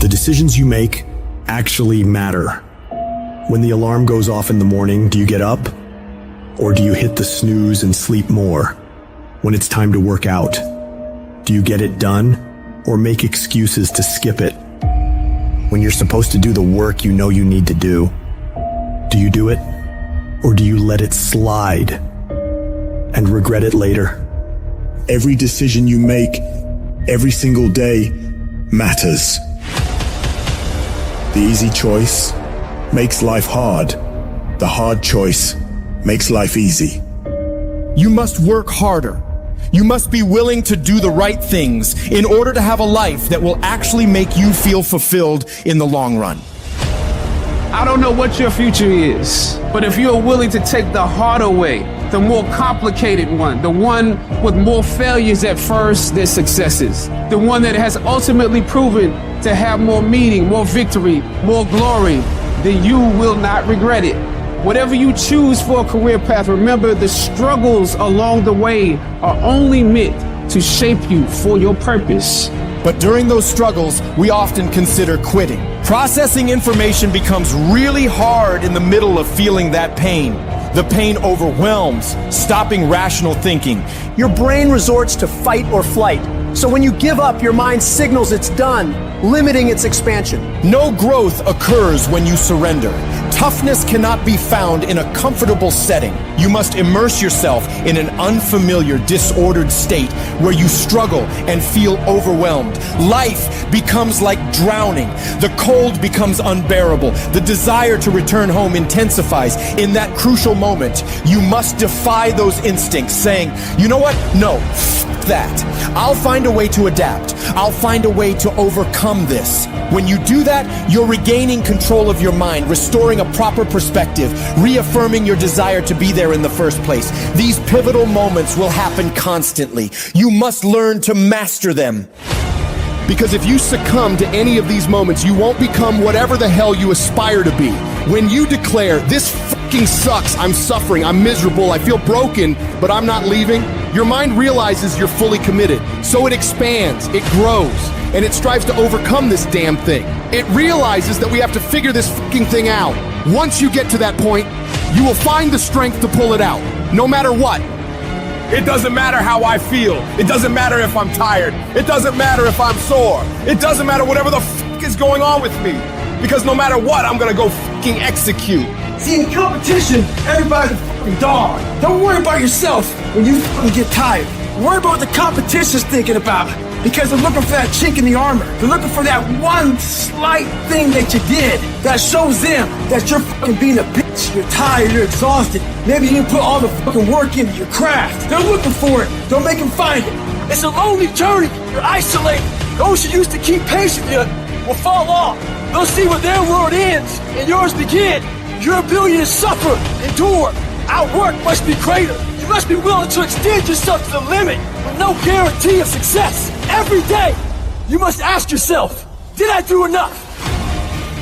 The decisions you make actually matter. When the alarm goes off in the morning, do you get up? Or do you hit the snooze and sleep more? When it's time to work out, do you get it done or make excuses to skip it? When you're supposed to do the work you know you need to do you do it? Or do you let it slide and regret it later? Every decision you make, every single day, matters. The easy choice makes life hard. The hard choice makes life easy. You must work harder. You must be willing to do the right things in order to have a life that will actually make you feel fulfilled in the long run. I don't know what your future is, but if you're willing to take the harder way, the more complicated one, the one with more failures at first than successes, the one that has ultimately proven to have more meaning, more victory, more glory, then you will not regret it. Whatever you choose for a career path, remember the struggles along the way are only meant to shape you for your purpose. But during those struggles, we often consider quitting. Processing information becomes really hard in the middle of feeling that pain. The pain overwhelms, stopping rational thinking. Your brain resorts to fight or flight. So when you give up, your mind signals it's done, limiting its expansion. No growth occurs when you surrender. Toughness cannot be found in a comfortable setting. You must immerse yourself in an unfamiliar, disordered state where you struggle and feel overwhelmed. Life becomes like drowning. The cold becomes unbearable. The desire to return home intensifies. In that crucial moment, you must defy those instincts, saying, you know what? No, that. I'll find a way to adapt. I'll find a way to overcome this. When you do that, you're regaining control of your mind, restoring a proper perspective, reaffirming your desire to be there in the first place. These pivotal moments will happen constantly. You must learn to master them. Because if you succumb to any of these moments, you won't become whatever the hell you aspire to be. When you declare, this fucking sucks, I'm suffering, I'm miserable, I feel broken, but I'm not leaving, your mind realizes you're fully committed. So it expands, it grows, and it strives to overcome this damn thing. It realizes that we have to figure this fucking thing out. Once you get to that point, you will find the strength to pull it out, no matter what. It doesn't matter how I feel. It doesn't matter if I'm tired. It doesn't matter if I'm sore. It doesn't matter whatever the fuck is going on with me. Because no matter what, I'm gonna go fucking execute. See, in competition, everybody's a fucking dog. Don't worry about yourself when you fucking get tired. Worry about what the competition's thinking about. Because they're looking for that chink in the armor. They're looking for that one slight thing that you did that shows them that you're fucking being a bitch. You're tired, you're exhausted. Maybe you didn't put all the fucking work into your craft. They're looking for it. Don't make them find it. It's a lonely journey. You're isolated. Those who used to keep pace with you will fall off. They'll see where their world ends and yours begin. Your ability to suffer, endure, outwork must be greater. You must be willing to extend yourself to the limit with no guarantee of success. Every day, you must ask yourself, did I do enough?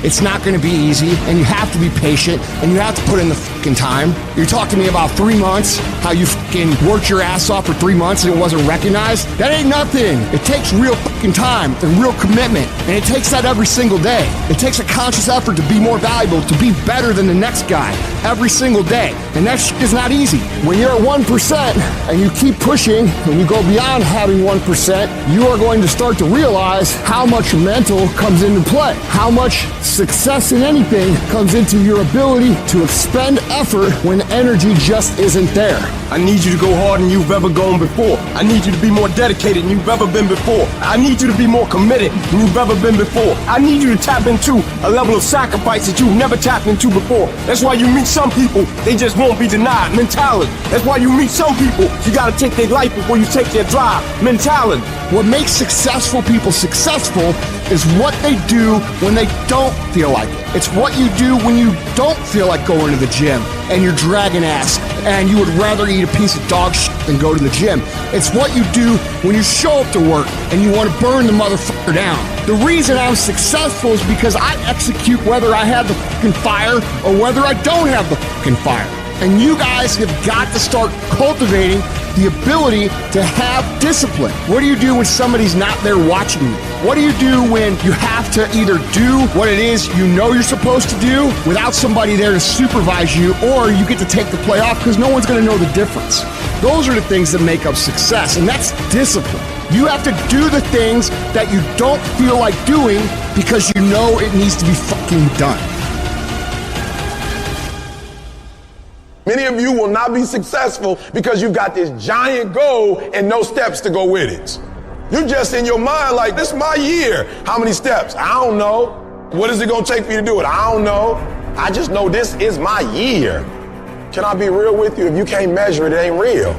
It's not going to be easy, and you have to be patient, and you have to put in the fucking time. You're talking to me about 3 months, how you fucking worked your ass off for 3 months and it wasn't recognized? That ain't nothing. It takes real fucking time and real commitment, and it takes that every single day. It takes a conscious effort to be more valuable, to be better than the next guy every single day, and that shit is not easy. When you're at 1% and you keep pushing and you go beyond having 1%, you are going to start to realize how much mental comes into play, how much success in anything comes into your ability to expend effort when energy just isn't there. I need you to go harder than you've ever gone before. I need you to be more dedicated than you've ever been before. I need you to be more committed than you've ever been before. I need you to tap into a level of sacrifice that you've never tapped into before. That's why you meet some people, they just won't be denied mentality. That's why you meet some people, you gotta take their life before you take their drive mentality. What makes successful people successful is what they do when they don't feel like it. It's what you do when you don't feel like going to the gym and you're dragging ass and you would rather eat a piece of dog shit than go to the gym. It's what you do when you show up to work and you want to burn the motherfucker down. The reason I'm successful is because I execute whether I have the fucking fire or whether I don't have the fucking fire. And you guys have got to start cultivating the ability to have discipline. What do you do when somebody's not there watching you? What do you do when you have to either do what it is you know you're supposed to do without somebody there to supervise you, or you get to take the play off because no one's going to know the difference? Those are the things that make up success, and that's discipline. You have to do the things that you don't feel like doing because you know it needs to be fucking done. Many of you will not be successful because you've got this giant goal and no steps to go with it. You're just in your mind like, this is my year. How many steps? I don't know. What is it going to take for you to do it? I don't know. I just know this is my year. Can I be real with you? If you can't measure it, it ain't real.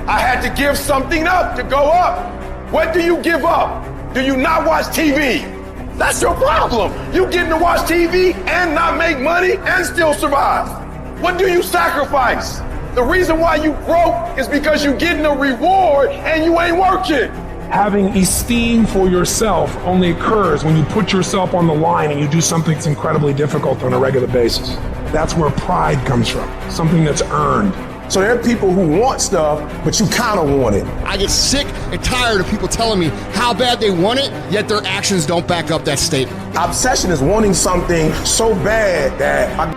I had to give something up to go up. What do you give up? Do you not watch TV? That's your problem. You getting to watch TV and not make money and still survive. What do you sacrifice? The reason why you broke is because you're getting a reward and you ain't working. Having esteem for yourself only occurs when you put yourself on the line and you do something that's incredibly difficult on a regular basis. That's where pride comes from, something that's earned. So there are people who want stuff, but you kind of want it. I get sick and tired of people telling me how bad they want it, yet their actions don't back up that statement. Obsession is wanting something so bad that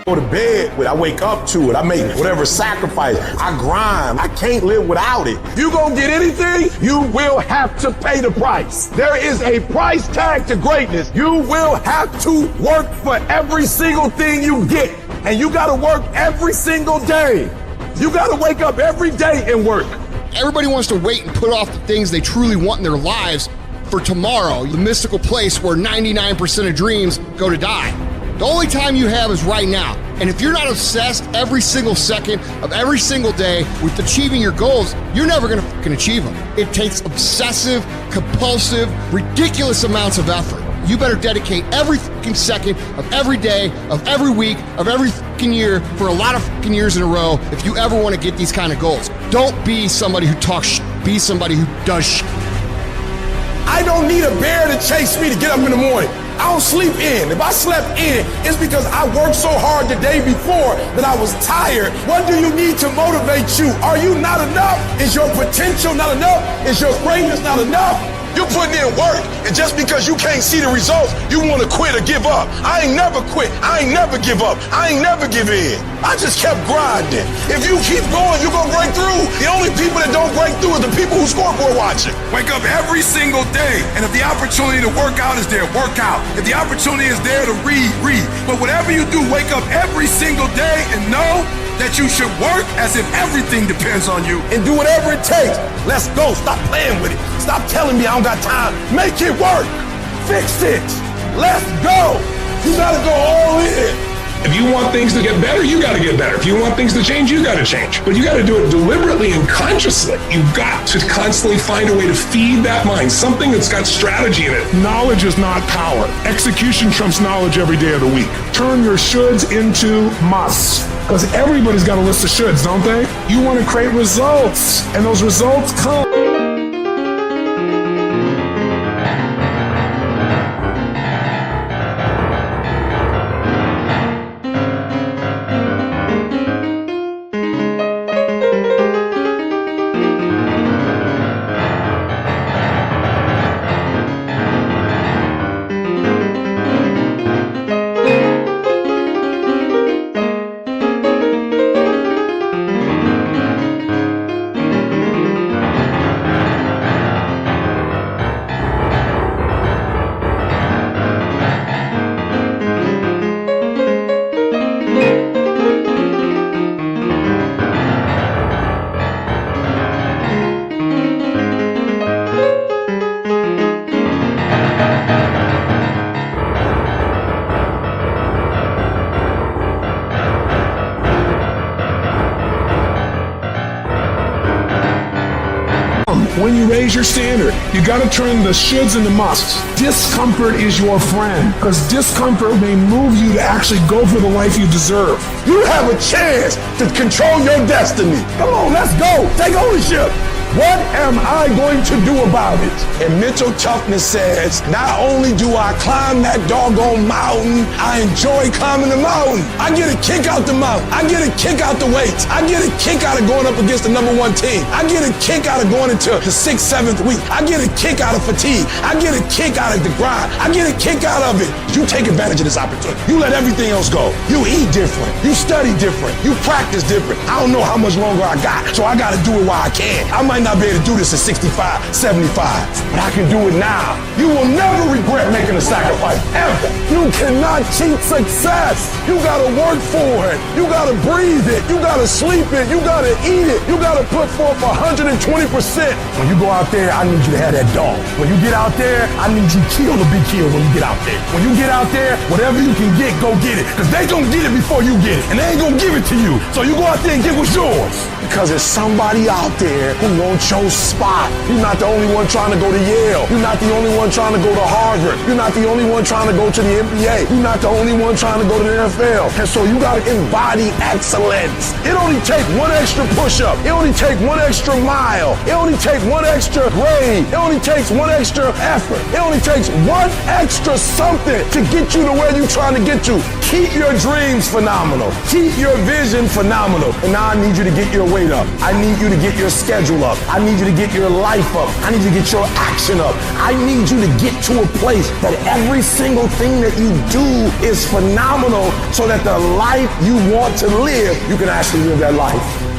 go to bed with, I wake up to it, I make whatever sacrifice, I grind, I can't live without it. You gonna get anything, you will have to pay the price. There is a price tag to greatness. You will have to work for every single thing you get. And you gotta work every single day. You gotta wake up every day and work. Everybody wants to wait and put off the things they truly want in their lives for tomorrow, the mystical place where 99% of dreams go to die. The only time you have is right now. And if you're not obsessed every single second of every single day with achieving your goals, you're never gonna fucking achieve them. It takes obsessive, compulsive, ridiculous amounts of effort. You better dedicate every fucking second of every day, of every week, of every fucking year for a lot of fucking years in a row if you ever want to get these kind of goals. Don't be somebody who talks shit. Be somebody who does shit. I don't need a bear to chase me to get up in the morning. I don't sleep in. If I slept in, it's because I worked so hard the day before that I was tired. What do you need to motivate you? Are you not enough? Is your potential not enough? Is your greatness not enough? You're putting in work, and just because you can't see the results, you want to quit or give up. I ain't never quit. I ain't never give up. I ain't never give in. I just kept grinding. If you keep going, you're going to break through. The only people that don't break through are the people who scoreboard watching. Wake up every single day, and if the opportunity to work out is there, work out. If the opportunity is there to read, read. But whatever you do, wake up every single day and know that you should work as if everything depends on you and do whatever it takes. Let's go. Stop playing with it. Stop telling me I don't got time. Make it work. Fix it. Let's go. You gotta go all in. If you want things to get better, you gotta get better. If you want things to change, you gotta change. But you gotta do it deliberately and consciously. You've got to constantly find a way to feed that mind, something that's got strategy in it. Knowledge is not power. Execution trumps knowledge every day of the week. Turn your shoulds into musts. Because everybody's got a list of shoulds, don't they? You want to create results, and those results come. raise your standard. You got to turn the shoulds into musts. Discomfort is your friend, because discomfort may move you to actually go for the life you deserve. You have a chance to control your destiny. Come on, let's go. Take ownership. What am I going to do about it? And mental toughness says, not only do I climb that doggone mountain, I enjoy climbing the mountain. I get a kick out the mountain. I get a kick out the weights. I get a kick out of going up against the number one team. I get a kick out of going into the 6th, 7th week. I get a kick out of fatigue. I get a kick out of the grind. I get a kick out of it. You take advantage of this opportunity. You let everything else go. You eat different. You study different. You practice different. I don't know how much longer I got, so I got to do it while I can. I might not be able to do this at 65, 75, but I can do it now. You will never regret making a sacrifice, ever. You cannot cheat success. You gotta work for it. You gotta breathe it. You gotta sleep it. You gotta eat it. You gotta put forth 120%. When you go out there, I need you to have that dog. When you get out there, I need you killed to be killed when you get out there. When you get out there, whatever you can get, go get it. Because they gonna get it before you get it. And they ain't gonna give it to you. So you go out there and get what's yours. Because there's somebody out there who wants your spot. You're not the only one trying to go to Yale. You're not the only one trying to go to Harvard. You're not the only one trying to go to the NBA. You're not the only one trying to go to the NFL. And so you got to embody excellence. It only takes one extra push-up. It only takes one extra mile. It only takes one extra grade. It only takes one extra effort. It only takes one extra something to get you to where you're trying to get to. Keep your dreams phenomenal. Keep your vision phenomenal. And now I need you to get your weight up. I need you to get your schedule up. I need you to get your life up. I need you to get your action up. I need you to get to a place that every single thing that you do is phenomenal so that the life you want to live, you can actually live that life.